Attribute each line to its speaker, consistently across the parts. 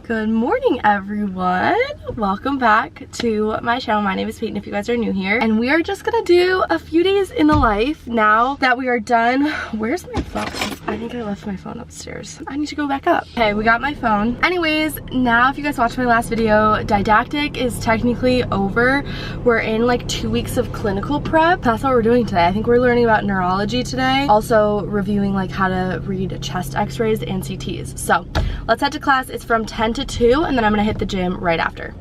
Speaker 1: Good morning, everyone. Welcome back to my channel. My name is Peyton if you guys are new here, and we are just gonna do a few days in the life now that we are done. Where's my phone? I think I left my phone upstairs. I need to go back up. Okay, we got my phone. Anyways, now if you guys watched my last video, didactic is technically over. We're in like 2 weeks of clinical prep. That's what we're doing today. I think we're learning about neurology today. Also reviewing like how to read chest x-rays and CTs. So let's head to class. It's from 10 to 2, and then I'm gonna hit the gym right after.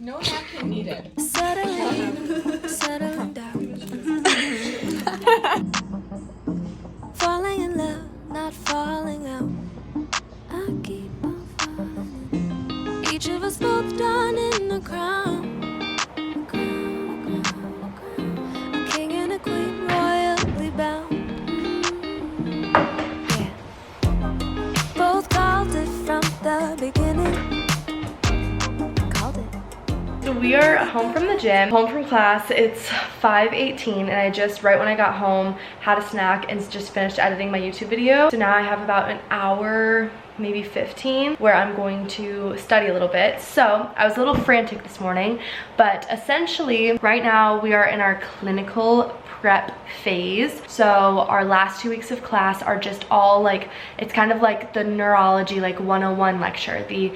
Speaker 2: No napkin needed.
Speaker 3: Settling down. Falling in love, not falling out. I keep on falling. Each of us both done in the crown. A king and a queen royally bound. Yeah. Both called it from the beginning.
Speaker 1: So we are home from the gym, home from class. It's 5:18 and I just, right when I got home, had a snack and just finished editing my YouTube video. So now I have about an hour, maybe 15, where I'm going to study a little bit. So I was a little frantic this morning, but essentially right now we are in our clinical prep phase. So our last 2 weeks of class are just all like, it's kind of like the neurology like 101 lecture, the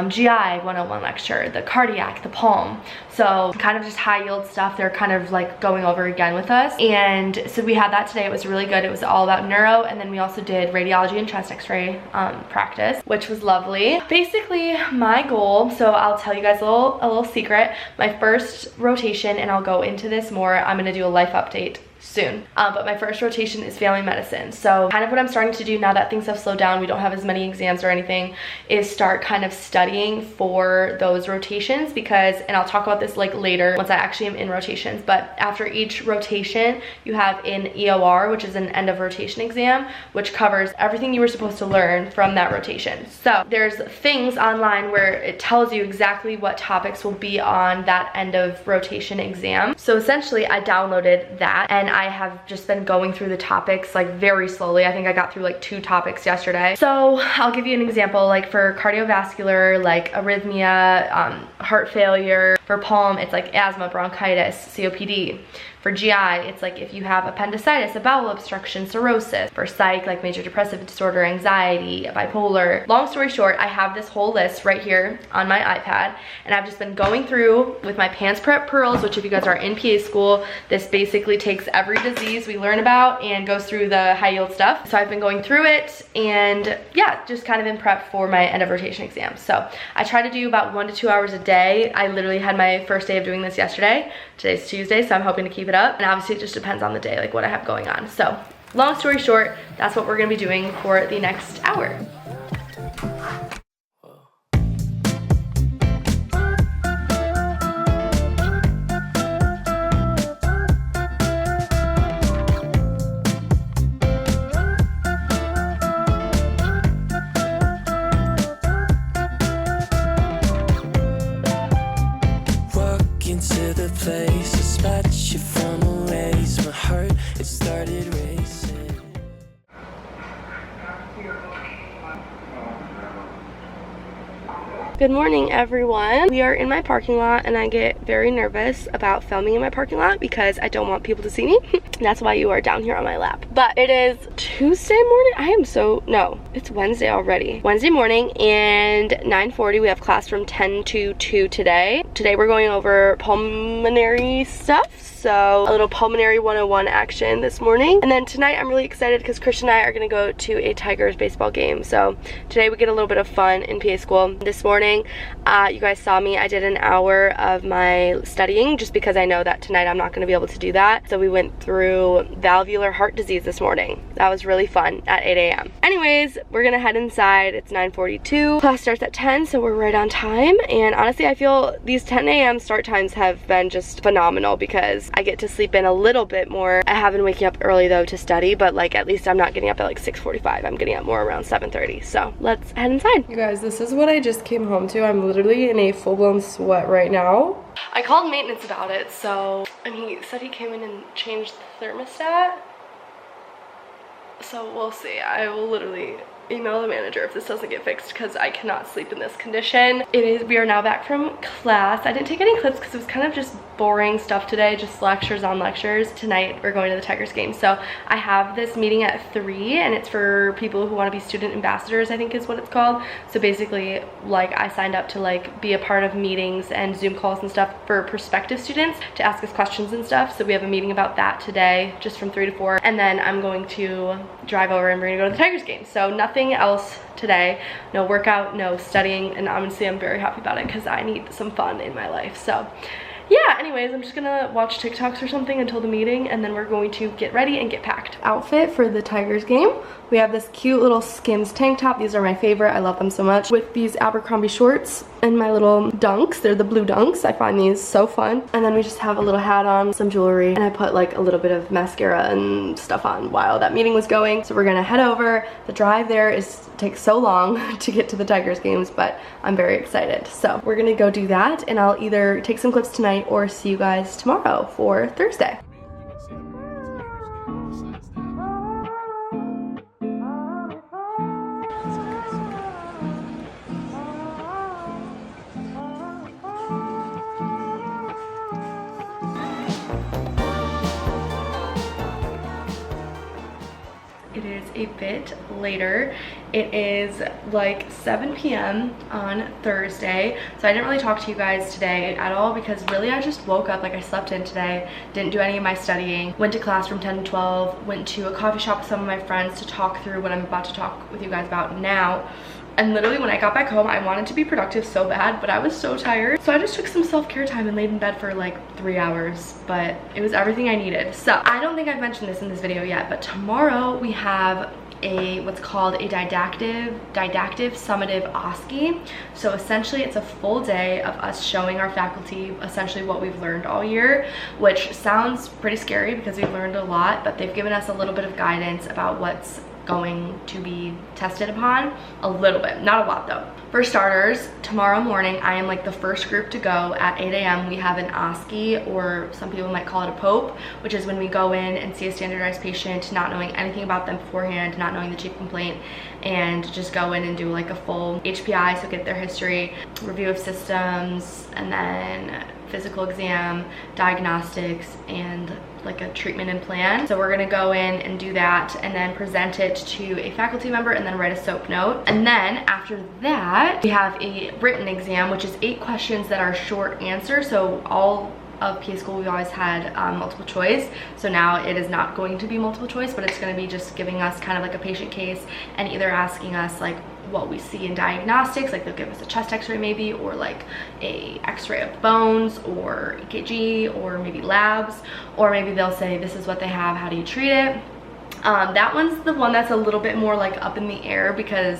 Speaker 1: GI 101 lecture, the cardiac, the pulm. So kind of just high yield stuff they're kind of like going over again with us. And so we had that today. It was really good. It was all about neuro, and then we also did radiology and chest x-ray practice, which was lovely. Basically my goal, so I'll tell you guys a little secret. My first rotation, and I'll go into this more, I'm gonna do a life update soon, but my first rotation is family medicine. So kind of what I'm starting to do now that things have slowed down, we don't have as many exams or anything, is start kind of studying for those rotations, because, and I'll talk about this like later once I actually am in rotations, but after each rotation you have an EOR, which is an end of rotation exam, which covers everything you were supposed to learn from that rotation. So there's things online where it tells you exactly what topics will be on that end of rotation exam. So essentially I downloaded that, and I have just been going through the topics like very slowly. I think I got through like 2 topics yesterday. So I'll give you an example, like for cardiovascular, like arrhythmia, heart failure. For pulm, it's like asthma, bronchitis, COPD. For GI, it's like if you have appendicitis, a bowel obstruction, cirrhosis. For psych, like major depressive disorder, anxiety, bipolar. Long story short, I have this whole list right here on my iPad, and I've just been going through with my Pants Prep Pearls, which if you guys are in PA school, this basically takes every disease we learn about and goes through the high yield stuff. So I've been going through it, and yeah, just kind of in prep for my end of rotation exam. So I try to do about 1 to 2 hours a day. I literally had my first day of doing this yesterday. Today's Tuesday, so I'm hoping to keep it up, and obviously it just depends on the day, like what I have going on. So long story short, that's what we're gonna be doing for the next hour.
Speaker 4: To the place, a spot you from a race. My heart, it started racing.
Speaker 1: Good morning, everyone. We are in my parking lot, and I get very nervous about filming in my parking lot because I don't want people to see me. That's why you are down here on my lap. But it is Tuesday morning. No, it's Wednesday already. Wednesday morning, and 9:40. We have class from 10 to 2 today. Today we're going over pulmonary stuff. So a little pulmonary 101 action this morning. And then tonight I'm really excited because Christian and I are gonna go to a Tigers baseball game. So today we get a little bit of fun in PA school. This morning, you guys saw me, I did an hour of my studying just because I know that tonight I'm not gonna be able to do that. So we went through valvular heart disease this morning. That was really fun at 8 a.m. Anyways, we're gonna head inside. It's 9:42. Class starts at 10, so we're right on time. And honestly, I feel these 10 a.m. start times have been just phenomenal because I get to sleep in a little bit more. I have been waking up early though to study, but like at least I'm not getting up at like 6:45. I'm getting up more around 7:30. So let's head inside.
Speaker 2: You guys, this is what I just came home to. I'm literally in a full-blown sweat right now.
Speaker 1: I called maintenance about it, and he said he came in and changed the thermostat. So we'll see. I will literally email the manager if this doesn't get fixed because I cannot sleep in this condition. We are now back from class. I didn't take any clips because it was kind of just boring stuff today, just lectures on lectures. Tonight we're going to the Tigers game. So I have this meeting at 3 and it's for people who want to be student ambassadors, I think is what it's called. So basically, like, I signed up to like be a part of meetings and Zoom calls and stuff for prospective students to ask us questions and stuff. So we have a meeting about that today, just from 3 to 4. And then I'm going to drive over and we're gonna go to the Tigers game. So nothing else today, no workout, no studying, and honestly I'm very happy about it because I need some fun in my life. So yeah, anyways, I'm just gonna watch TikToks or something until the meeting, and then we're going to get ready and get packed. Outfit for the Tigers game. We have this cute little Skims tank top. These are my favorite. I love them so much. With these Abercrombie shorts and my little dunks. They're the blue dunks. I find these so fun. And then we just have a little hat on, some jewelry, and I put like a little bit of mascara and stuff on while that meeting was going. So we're gonna head over. The drive there takes so long to get to the Tigers games, but I'm very excited. So we're gonna go do that, and I'll either take some clips tonight or see you guys tomorrow for Thursday. It is a bit later. It is like 7 p.m. on Thursday. So I didn't really talk to you guys today at all because really I just woke up, like I slept in today, didn't do any of my studying, went to class from 10 to 12, went to a coffee shop with some of my friends to talk through what I'm about to talk with you guys about now. And literally when I got back home, I wanted to be productive so bad, but I was so tired. So I just took some self-care time and laid in bed for like 3 hours, but it was everything I needed. So I don't think I've mentioned this in this video yet, but tomorrow we have what's called a didactic summative Oski. So essentially it's a full day of us showing our faculty essentially what we've learned all year, which sounds pretty scary because we've learned a lot, but they've given us a little bit of guidance about what's going to be tested upon. A little bit, not a lot though. For starters, tomorrow morning I am like the first group to go at 8 a.m. We have an Oski, or some people might call it a POPE, which is when we go in and see a standardized patient, not knowing anything about them beforehand, not knowing the chief complaint, and just go in and do like a full HPI, so get their history, review of systems, and then physical exam, diagnostics, and like a treatment and plan. So we're gonna go in and do that and then present it to a faculty member and then write a SOAP note. And then after that, we have a written exam, which is 8 questions that are short answer. So all of PA school we always had multiple choice, so now it is not going to be multiple choice, but it's going to be just giving us kind of like a patient case and either asking us like what we see in diagnostics, like they'll give us a chest x-ray maybe, or like a x-ray of bones, or EKG, or maybe labs, or maybe they'll say this is what they have, how do you treat it. That one's the one that's a little bit more like up in the air because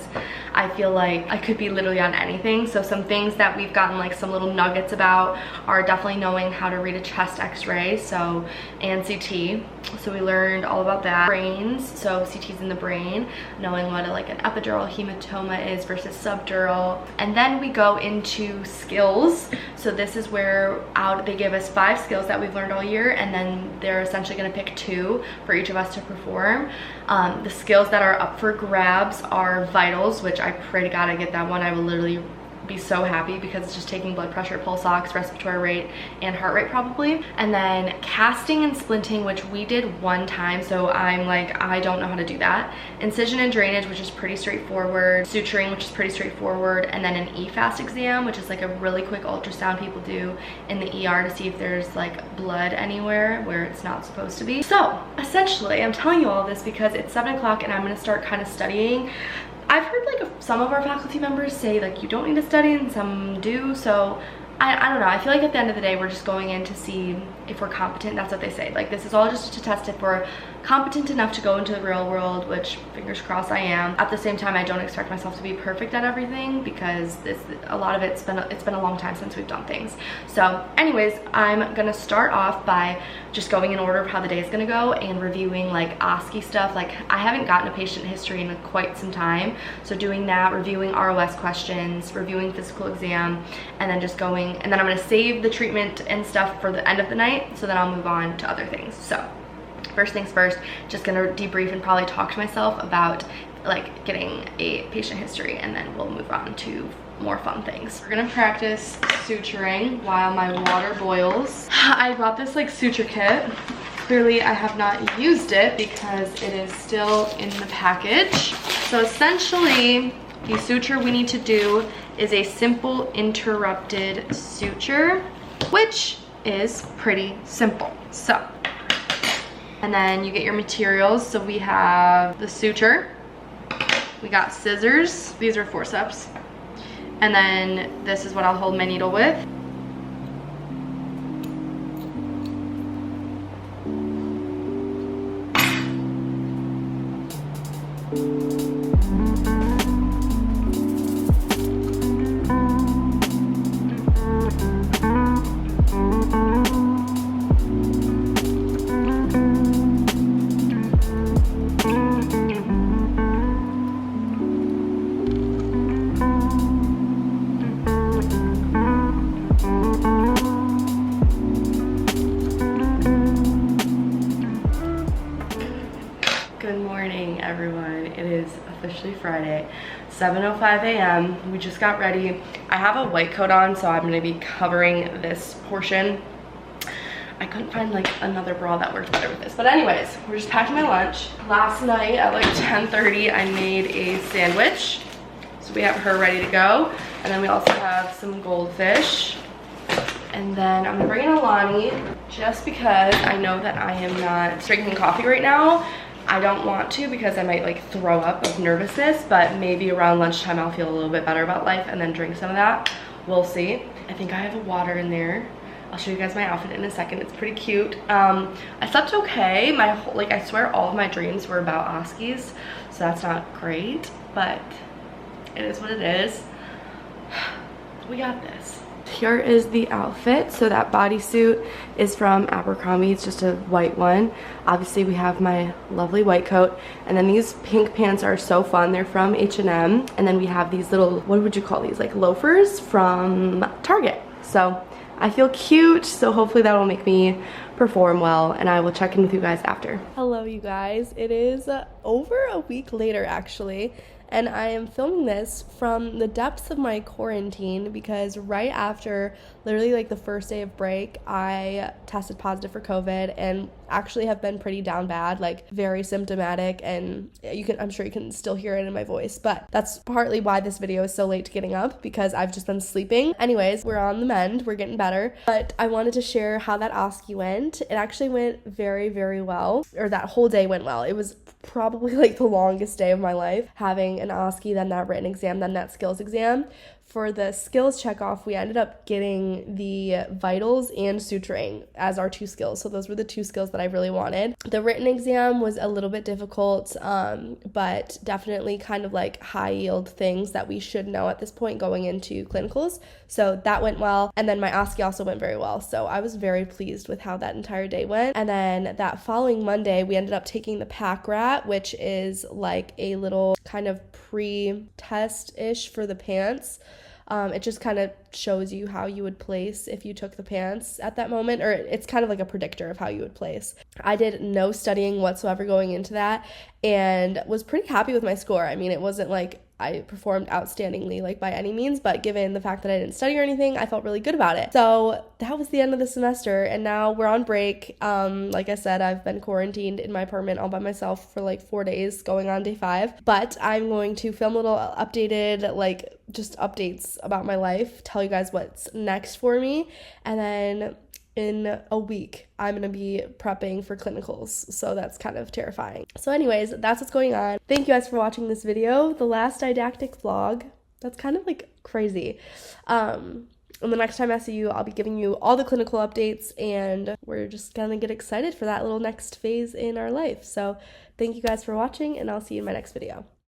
Speaker 1: I feel like I could be literally on anything. So some things that we've gotten like some little nuggets about are definitely knowing how to read a chest x-ray, so, and CT. So we learned all about that. Brains, so CT's in the brain, knowing what like an epidural hematoma is versus subdural. And then we go into skills. So this is where they give us 5 skills that we've learned all year, and then they're essentially going to pick 2 for each of us to perform. The skills that are up for grabs are vitals, which I pray to God I get that one. I will literally be so happy because it's just taking blood pressure, pulse ox, respiratory rate, and heart rate probably. And then casting and splinting, which we did one time, so I'm like, I don't know how to do that. Incision and drainage, which is pretty straightforward. Suturing, which is pretty straightforward. And then an EFAST exam, which is like a really quick ultrasound people do in the ER to see if there's like blood anywhere where it's not supposed to be. So essentially, I'm telling you all this because it's 7 o'clock and I'm gonna start kind of studying. I've heard like some of our faculty members say like you don't need to study and some do, so I don't know. I feel like at the end of the day we're just going in to see if we're competent. That's what they say. Like this is all just to test if we're competent enough to go into the real world, which fingers crossed I am. At the same time, I don't expect myself to be perfect at everything because a lot of it's been a long time since we've done things. So anyways, I'm gonna start off by just going in order of how the day is gonna go and reviewing like Oski stuff. Like I haven't gotten a patient history in quite some time, so doing that, reviewing ROS questions, reviewing physical exam, and then just going, and then I'm gonna save the treatment and stuff for the end of the night, so then I'll move on to other things. So first things first, just gonna debrief and probably talk to myself about like getting a patient history, and then we'll move on to more fun things. We're gonna practice suturing while my water boils. I bought this like suture kit. Clearly I have not used it because it is still in the package. So essentially the suture we need to do is a simple interrupted suture, which is pretty simple. So, and then you get your materials. So we have the suture, we got scissors, these are forceps, and then this is what I'll hold my needle with. Everyone, it is officially Friday, 7:05 a.m. We just got ready. I have a white coat on, so I'm going to be covering this portion. I couldn't find like another bra that worked better with this, but anyways, we're just packing my lunch. Last night at like 10:30 I made a sandwich, so we have her ready to go, and then we also have some goldfish, and then I'm gonna bring in Alani just because I know that I am not drinking coffee right now. I don't want to because I might like throw up of nervousness, but maybe around lunchtime I'll feel a little bit better about life and then drink some of that. We'll see. I think I have a water in there. I'll show you guys my outfit in a second. It's pretty cute. I slept okay. I swear all of my dreams were about Oskies, so that's not great, but it is what it is. We got this. Here is the outfit. So that bodysuit is from Abercrombie. It's just a white one. Obviously we have my lovely white coat, and then these pink pants are so fun. They're from H&M, and then we have these little, what would you call these, like loafers from Target. So I feel cute, so hopefully that will make me perform well, and I will check in with you guys after. Hello you guys, it is over a week later actually, and I am filming this from the depths of my quarantine because right after literally like the first day of break, I tested positive for COVID and actually have been pretty down bad, like very symptomatic, and I'm sure you can still hear it in my voice, but that's partly why this video is so late to getting up, because I've just been sleeping. Anyways, we're on the mend, we're getting better, but I wanted to share how that Oski went. It actually went very, very well, or that whole day went well. It was probably like the longest day of my life, having an Oski, then that written exam, then that skills exam. For the skills checkoff, we ended up getting the vitals and suturing as our two skills. So those were the two skills that I really wanted. The written exam was a little bit difficult, but definitely kind of like high yield things that we should know at this point going into clinicals. So that went well. And then my Oski also went very well. So I was very pleased with how that entire day went. And then that following Monday, we ended up taking the pack rat, which is like a little kind of pre-test-ish for the pants. It just kind of shows you how you would place if you took the pants at that moment, or it's kind of like a predictor of how you would place. I did no studying whatsoever going into that and was pretty happy with my score. I mean, it wasn't like I performed outstandingly like by any means, but given the fact that I didn't study or anything, I felt really good about it. So that was the end of the semester, and now we're on break. Like I said, I've been quarantined in my apartment all by myself for like 4 days, going on day 5, but I'm going to film little updated, like just updates about my life, tell you guys what's next for me, and then in a week I'm gonna be prepping for clinicals, so that's kind of terrifying. So anyways, that's what's going on. Thank you guys for watching this video, the last didactic vlog. That's kind of like crazy. And the next time I see you, I'll be giving you all the clinical updates, and we're just gonna get excited for that little next phase in our life. So thank you guys for watching, and I'll see you in my next video.